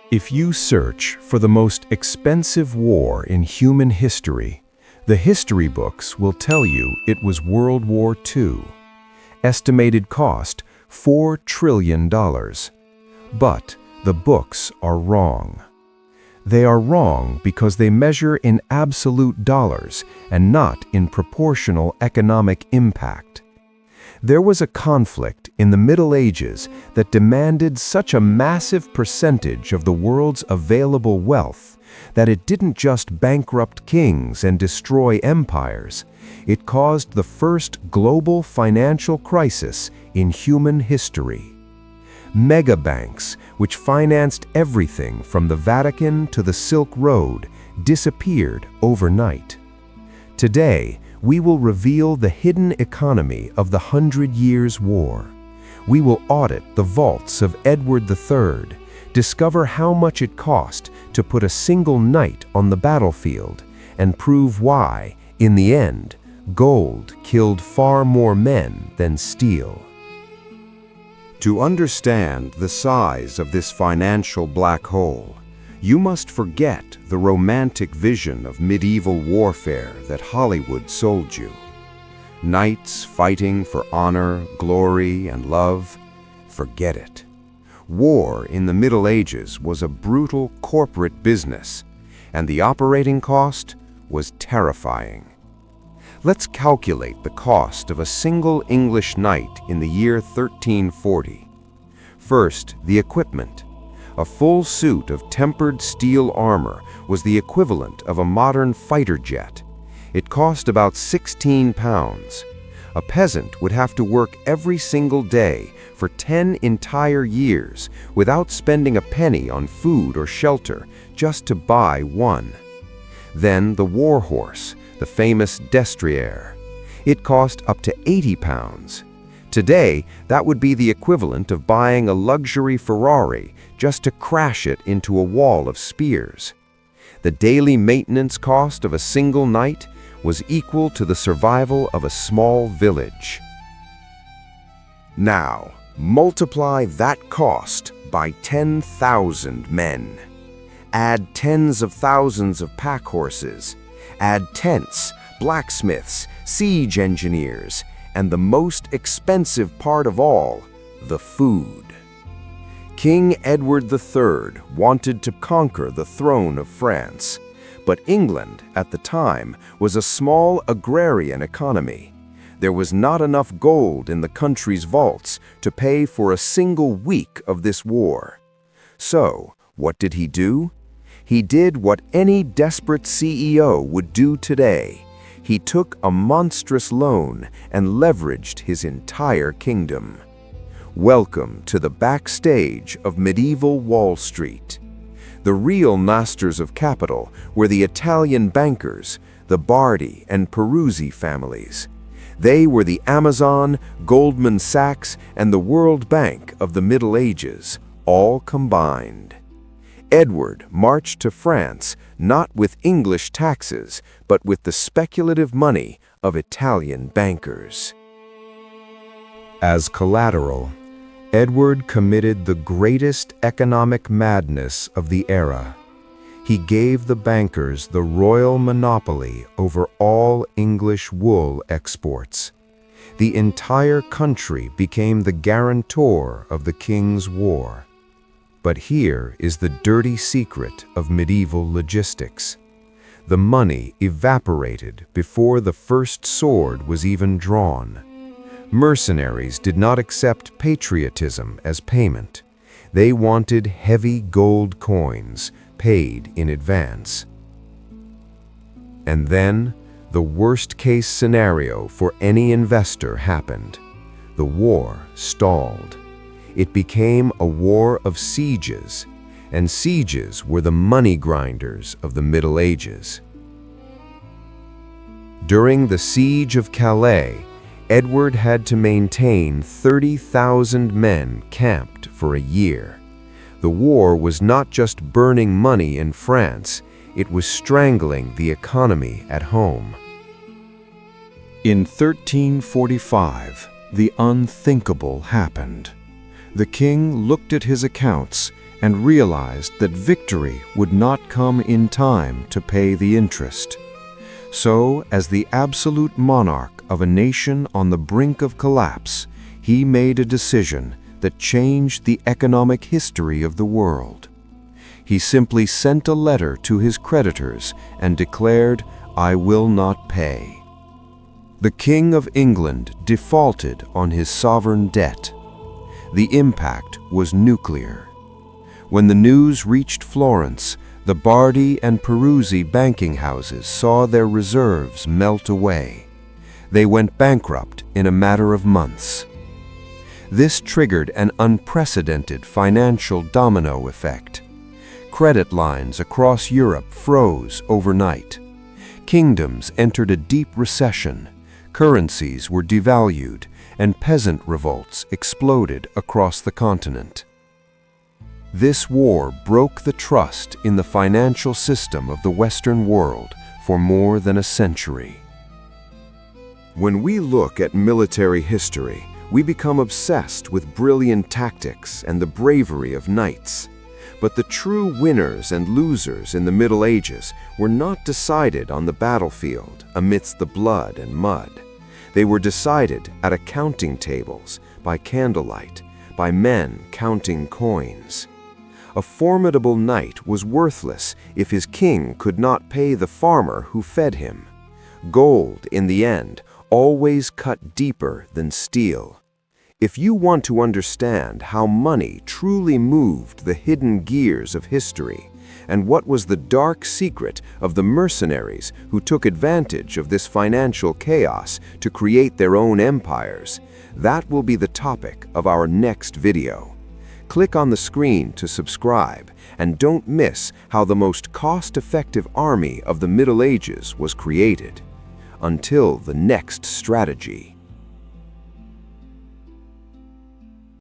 If you search for the most expensive war in human history, the history books will tell you it was World War II. Estimated cost $4 trillion. But the books are wrong. They are wrong because they measure in absolute dollars and not in proportional economic impact. There was a conflict in the Middle Ages that demanded such a massive percentage of the world's available wealth that it didn't just bankrupt kings and destroy empires, it caused the first global financial crisis in human history. Megabanks, which financed everything from the Vatican to the Silk Road, disappeared overnight. Today, we will reveal the hidden economy of the 100 Years' War. We will audit the vaults of Edward III, discover how much it cost to put a single knight on the battlefield, and prove why, in the end, gold killed far more men than steel. To understand the size of this financial black hole, you must forget the romantic vision of medieval warfare that Hollywood sold you. Knights fighting for honor, glory, and love. Forget it. War in the Middle Ages was a brutal corporate business, and the operating cost was terrifying. Let's calculate the cost of a single English knight in the year 1340. First, the equipment. A full suit of tempered steel armor was the equivalent of a modern fighter jet. It cost about 16 pounds. A peasant would have to work every single day for 10 entire years without spending a penny on food or shelter just to buy one. Then the war horse, the famous destrier. It cost up to 80 pounds. Today, that would be the equivalent of buying a luxury Ferrari just to crash it into a wall of spears. The daily maintenance cost of a single knight was equal to the survival of a small village. Now, multiply that cost by 10,000 men. Add tens of thousands of pack horses. Add tents, blacksmiths, siege engineers, and the most expensive part of all, the food. King Edward III wanted to conquer the throne of France, but England, at the time, was a small agrarian economy. There was not enough gold in the country's vaults to pay for a single week of this war. So, what did he do? He did what any desperate CEO would do today. He took a monstrous loan and leveraged his entire kingdom. Welcome to the backstage of medieval Wall Street. The real masters of capital were the Italian bankers, the Bardi and Peruzzi families. They were the Amazon, Goldman Sachs, and the World Bank of the Middle Ages, all combined. Edward marched to France not with English taxes, but with the speculative money of Italian bankers. As collateral, Edward committed the greatest economic madness of the era. He gave the bankers the royal monopoly over all English wool exports. The entire country became the guarantor of the king's war. But here is the dirty secret of medieval logistics. The money evaporated before the first sword was even drawn. Mercenaries did not accept patriotism as payment. They wanted heavy gold coins paid in advance. And then, the worst-case scenario for any investor happened. The war stalled. It became a war of sieges, and sieges were the money grinders of the Middle Ages. During the Siege of Calais, Edward had to maintain 30,000 men camped for a year. The war was not just burning money in France, it was strangling the economy at home. In 1345, the unthinkable happened. The king looked at his accounts and realized that victory would not come in time to pay the interest. So, as the absolute monarch of a nation on the brink of collapse, he made a decision that changed the economic history of the world. He simply sent a letter to his creditors and declared, "I will not pay." The King of England defaulted on his sovereign debt. The impact was nuclear. When the news reached Florence, the Bardi and Peruzzi banking houses saw their reserves melt away. They went bankrupt in a matter of months. This triggered an unprecedented financial domino effect. Credit lines across Europe froze overnight. Kingdoms entered a deep recession. Currencies were devalued, and peasant revolts exploded across the continent. This war broke the trust in the financial system of the Western world for more than a century. When we look at military history, we become obsessed with brilliant tactics and the bravery of knights. But the true winners and losers in the Middle Ages were not decided on the battlefield amidst the blood and mud. They were decided at accounting tables, by candlelight, by men counting coins. A formidable knight was worthless if his king could not pay the farmer who fed him. Gold, in the end, always cut deeper than steel. If you want to understand how money truly moved the hidden gears of history, and what was the dark secret of the mercenaries who took advantage of this financial chaos to create their own empires, that will be the topic of our next video. Click on the screen to subscribe, and don't miss how the most cost-effective army of the Middle Ages was created. Until the next strategy.